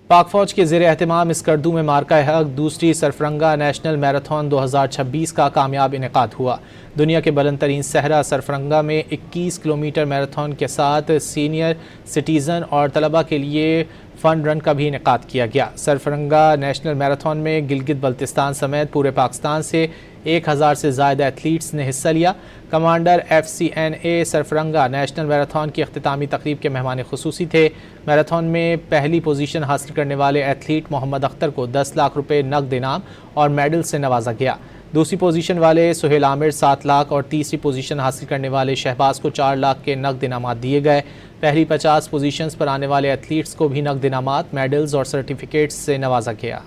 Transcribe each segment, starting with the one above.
پاک فوج کے زیر اہتمام اسکردو میں مارکہ حق دوسری سرفرنگا نیشنل میراتھن 2026 کا کامیاب انعقاد ہوا۔ دنیا کے بلند ترین صحرا سرفرنگا میں 21 کلومیٹر میراتھن کے ساتھ سینئر سٹیزن اور طلبہ کے لیے فن رن کا بھی انعقاد کیا گیا۔ سرفرنگا نیشنل میراتھن میں گلگت بلتستان سمیت پورے پاکستان سے 1000 سے زائد ایتھلیٹس نے حصہ لیا۔ کمانڈر FCNA سرفرنگا نیشنل میراتھن کی اختتامی تقریب کے مہمان خصوصی تھے۔ میراتھن میں پہلی پوزیشن حاصل کرنے والے ایتھلیٹ محمد اختر کو 10 لاکھ روپے نقد انعام اور میڈل سے نوازا گیا۔ دوسری پوزیشن والے سہیل عامر 7 لاکھ اور تیسری پوزیشن حاصل کرنے والے شہباز کو 4 لاکھ کے نقد انعامات دیے گئے۔ پہلی 50 پوزیشنز پر آنے والے ایتھلیٹس کو بھی نقد انعامات، میڈلز اور سرٹیفکیٹس سے نوازا گیا۔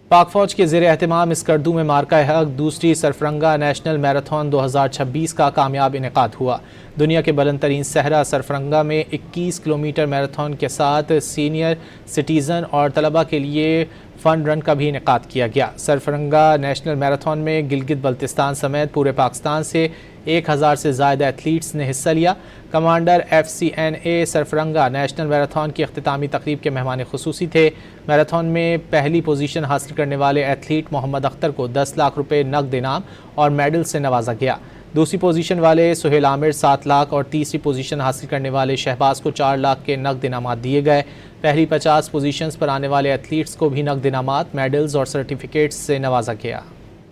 پاک فوج کے زیر اہتمام اسکردو میں مارکہ حق دوسری سرفرنگا نیشنل میراتھن 2026 کا کامیاب انعقاد ہوا۔ دنیا کے بلند ترین صحرا سرفرنگا میں 21 کلومیٹر میراتھن کے ساتھ سینئر سٹیزن اور طلبہ کے لیے فن رن کا بھی انعقاد کیا گیا۔ سرفرنگا نیشنل میراتھن میں گلگت بلتستان سمیت پورے پاکستان سے 1000 سے زائد ایتھلیٹس نے حصہ لیا۔ کمانڈر FCNA سرفرنگا نیشنل میراتھن کی اختتامی تقریب کے مہمان خصوصی تھے۔ میراتھن میں پہلی پوزیشن حاصل کرنے والے ایتھلیٹ محمد اختر کو 10 لاکھ روپے نقد انعام اور میڈل سے نوازا گیا۔ دوسری پوزیشن والے سہیل عامر 7 لاکھ اور تیسری پوزیشن حاصل کرنے والے شہباز کو 4 لاکھ کے نقد انعامات دیے گئے۔ پہلی 50 پوزیشنز پر آنے والے ایتھلیٹس کو بھی نقد انعامات، میڈلز اور سرٹیفکیٹس سے نوازا گیا۔